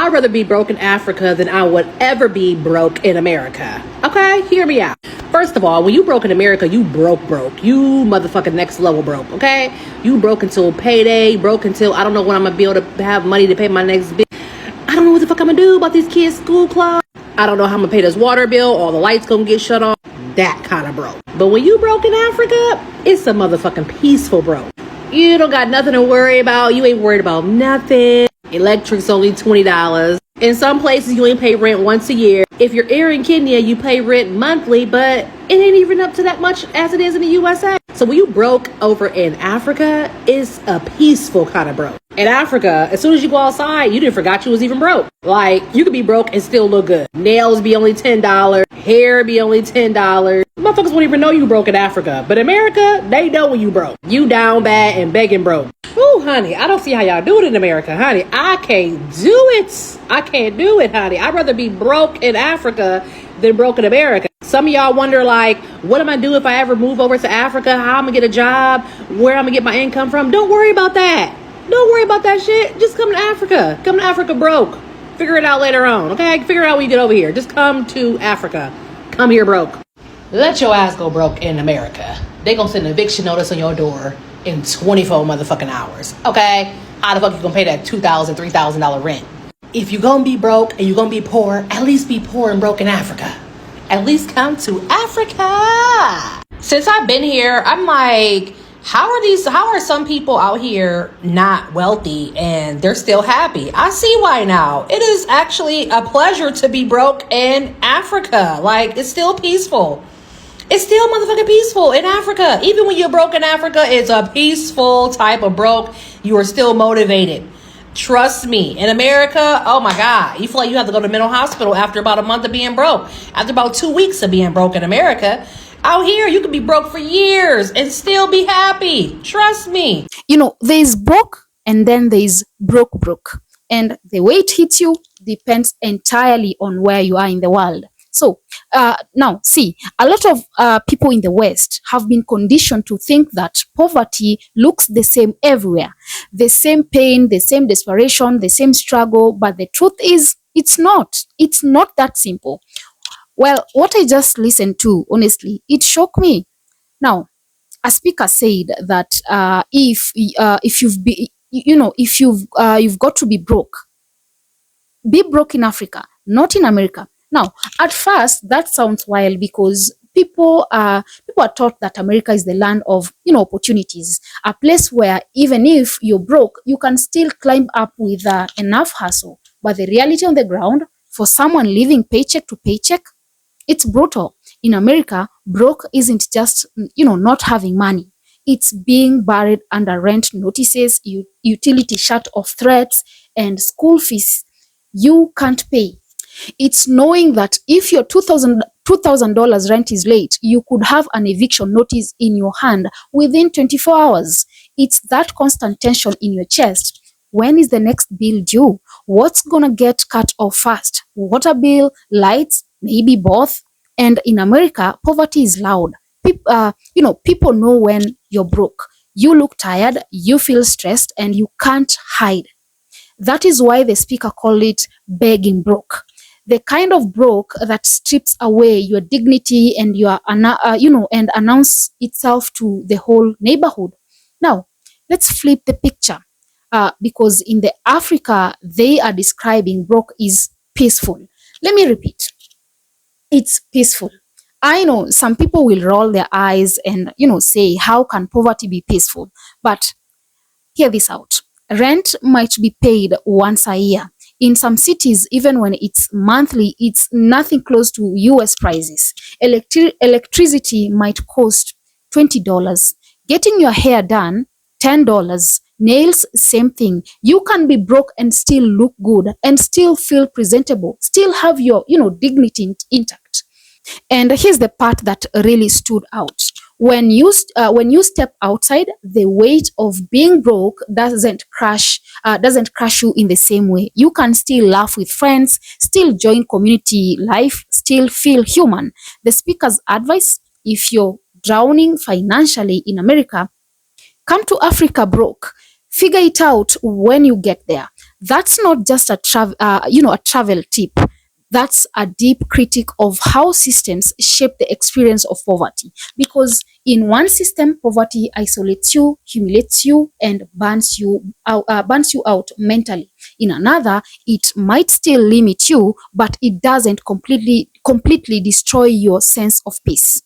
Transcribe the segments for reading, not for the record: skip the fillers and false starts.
I'd rather be broke in Africa than I would ever be broke in America. Okay, hear me out. First of all, when you broke in America, you broke. You motherfucking next level broke, okay? You broke until payday, broke until I don't know when I'm gonna be able to have money to pay my next bill. I don't know what the fuck I'm gonna do about these kids' school club. I don't know how I'm gonna pay this water bill, all the lights gonna get shut off. That kind of broke. But when you broke in Africa, it's a motherfucking peaceful broke. You don't got nothing to worry about. You ain't worried about nothing. Electric's only $20. In some places, you only pay rent once a year. If you're here in Kenya, you pay rent monthly, but it ain't even up to that much as it is in the USA. So when you broke over in Africa, it's a peaceful kind of broke. In Africa, as soon as you go outside, you didn't forgot you was even broke. Like, you could be broke and still look good. Nails be only $10. Hair be only $10. Motherfuckers won't even know you broke in Africa. But America, they know when you broke. You down bad and begging broke. Ooh, honey, I don't see how y'all do it in America, honey. I can't do it. I can't do it, honey. I'd rather be broke in Africa than broke in America. Some of y'all wonder, like, what am I do if I ever move over to Africa? How I'm gonna get a job? Where I'm gonna get my income from? Don't worry about that. Don't worry about that shit. Just come to Africa. Come to Africa broke. Figure it out later on, okay? Figure it out when you get over here. Just come to Africa. Come here broke. Let your ass go broke in America. They gonna send an eviction notice on your door in 24 motherfucking hours, okay? How the fuck you gonna pay that $2,000, $3,000 rent? If you gonna be broke and you gonna be poor, at least be poor and broke in Africa. At least come to Africa. Since I've been here, I'm like, how are some people out here not wealthy and they're still happy? I see why now. It is actually a pleasure to be broke in Africa. Like, it's still peaceful. It's still motherfucking peaceful in Africa. Even when you're broke in Africa, it's a peaceful type of broke. You are still motivated. Trust me. In America, oh my God, you feel like you have to go to mental hospital after about a month of being broke. After about 2 weeks of being broke in America. Out here, you can be broke for years and still be happy. Trust me. You know, there is broke and then there is broke. And the way it hits you depends entirely on where you are in the world. So now, see, a lot of people in the West have been conditioned to think that poverty looks the same everywhere. The same pain, the same desperation, the same struggle. But the truth is, it's not. It's not that simple. Well, what I just listened to, honestly, it shocked me. Now, a speaker said that if you've got to be broke in Africa, not in America. Now, at first, that sounds wild because people are taught that America is the land of opportunities, a place where even if you're broke, you can still climb up with enough hustle. But the reality on the ground, for someone living paycheck to paycheck, it's brutal. In America, broke isn't just not having money. It's being buried under rent notices, utility shut-off threats, and school fees you can't pay. It's knowing that if your $2,000 rent is late, you could have an eviction notice in your hand within 24 hours. It's that constant tension in your chest. When is the next bill due? What's gonna get cut off first? Water bill, lights, maybe both. And in America, poverty is loud. People know when you're broke. You look tired, you feel stressed, and you can't hide. That is why the speaker called it begging broke. The kind of broke that strips away your dignity and and announce itself to the whole neighborhood. Now, let's flip the picture, because in the Africa they are describing broke is peaceful. Let me repeat, it's peaceful. I know some people will roll their eyes and say, how can poverty be peaceful? But hear this out. Rent might be paid once a year. In some cities, even when it's monthly, it's nothing close to US prices. Electricity might cost $20. Getting your hair done, $10. Nails, same thing. You can be broke and still look good and still feel presentable, still have your dignity intact. And here's the part that really stood out. When you step outside, the weight of being broke doesn't crush you in the same way. You can still laugh with friends, still join community life, still feel human. The speaker's advice: if you're drowning financially in America, come to Africa broke. Figure it out when you get there. That's not just a travel tip. That's a deep critique of how systems shape the experience of poverty. Because in one system, poverty isolates you, humiliates you, and burns you out mentally. In another, it might still limit you, but it doesn't completely destroy your sense of peace.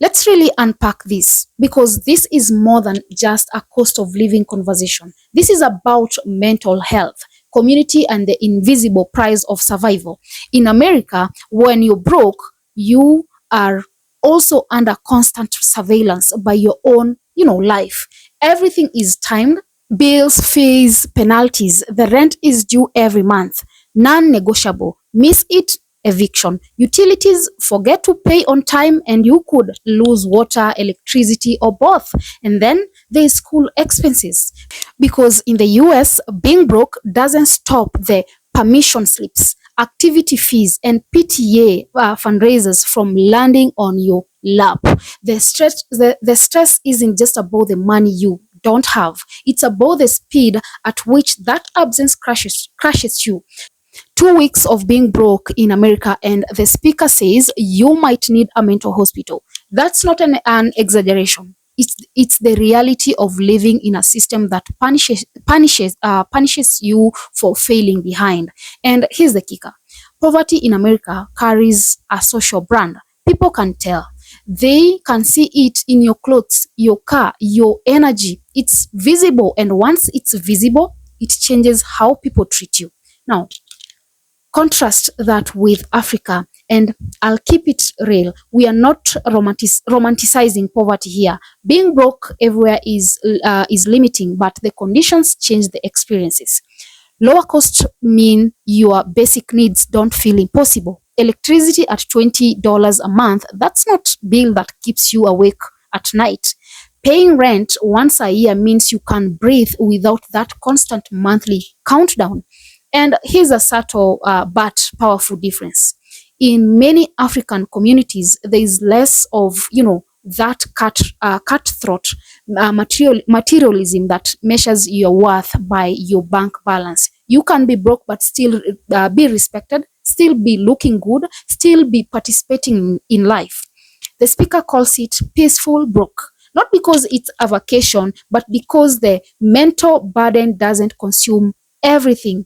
Let's really unpack this, because this is more than just a cost of living conversation. This is about mental health, community, and the invisible price of survival. In America, when you're broke, you are also under constant surveillance by your own, life. Everything is timed: bills, fees, penalties. The rent is due every month, non-negotiable. Miss it, eviction. Utilities, forget to pay on time and you could lose water, electricity, or both. And then there's school expenses. Because in the US, being broke doesn't stop the permission slips, activity fees, and PTA fundraisers from landing on your lap. The stress isn't just about the money you don't have. It's about the speed at which that absence crashes you. 2 weeks of being broke in America, and the speaker says you might need a mental hospital. That's not an exaggeration. It's the reality of living in a system that punishes you for failing behind. And here's the kicker: poverty in America carries a social brand. People can tell. They can see it in your clothes, your car, your energy. It's visible, and once it's visible, it changes how people treat you. Now, contrast that with Africa, and I'll keep it real. We are not romanticizing poverty here. Being broke everywhere is limiting, but the conditions change the experiences. Lower costs mean your basic needs don't feel impossible. Electricity at $20 a month, that's not bill that keeps you awake at night. Paying rent once a year means you can breathe without that constant monthly countdown. And here's a subtle but powerful difference. In many African communities, there is less of, that cutthroat materialism that measures your worth by your bank balance. You can be broke but still be respected, still be looking good, still be participating in life. The speaker calls it peaceful broke, not because it's a vacation, but because the mental burden doesn't consume everything,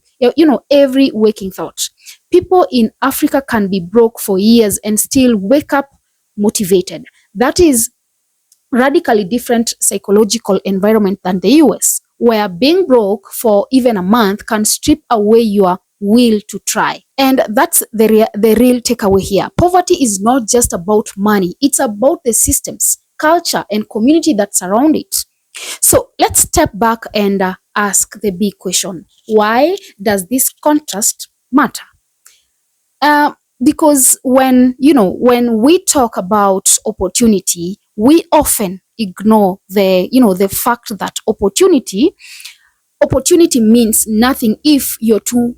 every waking thought. People in Africa can be broke for years and still wake up motivated. That is radically different psychological environment than the US, where being broke for even a month can strip away your will to try. And that's the real takeaway here. Poverty is not just about money. It's about the systems, culture, and community that surround it. So let's step back and ask the big question. Why does this contrast matter? Because when we talk about opportunity, we often ignore the fact that opportunity means nothing if you're too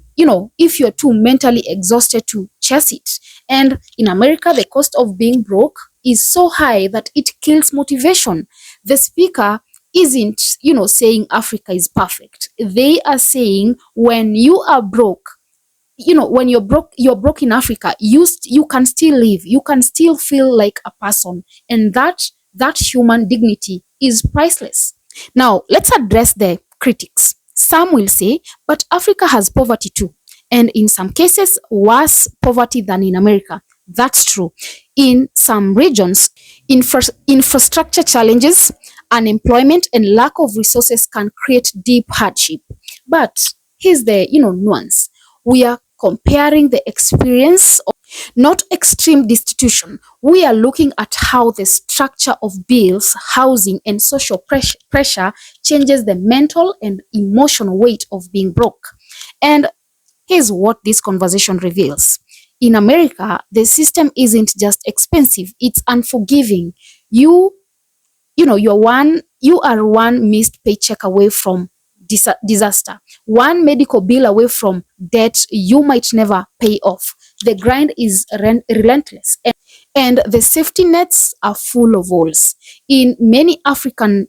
mentally exhausted to chase it. And in America, the cost of being broke is so high that it kills motivation. The speaker isn't saying Africa is perfect. They are saying when you are broke, when you're broke in Africa, you can still live, you can still feel like a person, and that human dignity is priceless. Now, let's address the critics. Some will say, but Africa has poverty too, and in some cases worse poverty than in America. That's true. In some regions, infrastructure challenges, unemployment, and lack of resources can create deep hardship. But here's the nuance. We are comparing the experience of not extreme destitution. We are looking at how the structure of bills, housing, and social pressure changes the mental and emotional weight of being broke. And here's what this conversation reveals. In America, the system isn't just expensive, it's unforgiving. You are one missed paycheck away from disaster, one medical bill away from debt you might never pay off. The grind is relentless, and the safety nets are full of holes. In many African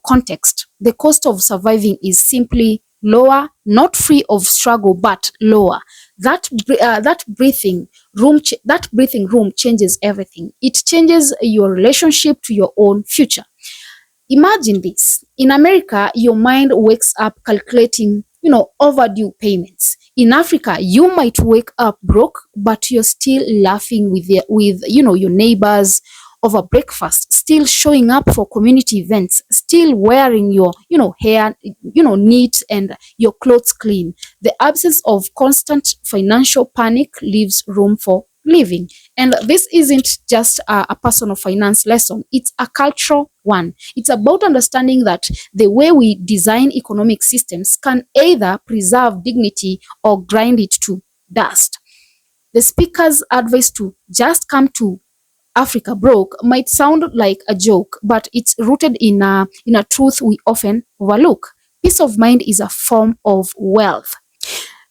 contexts, the cost of surviving is simply lower, not free of struggle, but lower. That breathing room changes everything. It changes your relationship to your own future. Imagine this. In America, your mind wakes up calculating, overdue payments. In Africa, you might wake up broke, but you're still laughing with your neighbors over breakfast, still showing up for community events, still wearing your, hair, neat and your clothes clean. The absence of constant financial panic leaves room for living. And this isn't just a personal finance lesson, it's a cultural one. It's about understanding that the way we design economic systems can either preserve dignity or grind it to dust. The speaker's advice to just come to Africa broke might sound like a joke, but it's rooted in a truth we often overlook. Peace of mind is a form of wealth.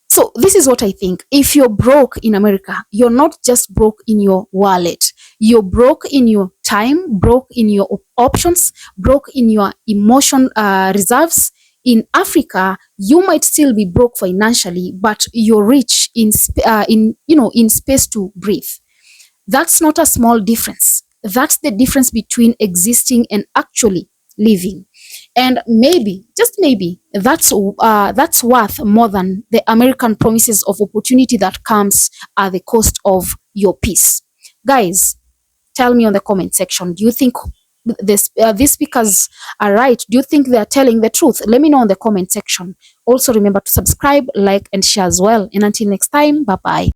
So this is what I think. If you're broke in America, you're not just broke in your wallet. You're broke in your time, broke in your options, broke in your emotion reserves. In Africa, you might still be broke financially, but you're rich in space to breathe. That's not a small difference. That's the difference between existing and actually living. And maybe, just maybe, that's worth more than the American promises of opportunity that comes at the cost of your peace. Guys, tell me on the comment section. Do you think these speakers are right? Do you think they are telling the truth? Let me know in the comment section. Also, remember to subscribe, like, and share as well. And until next time, bye bye.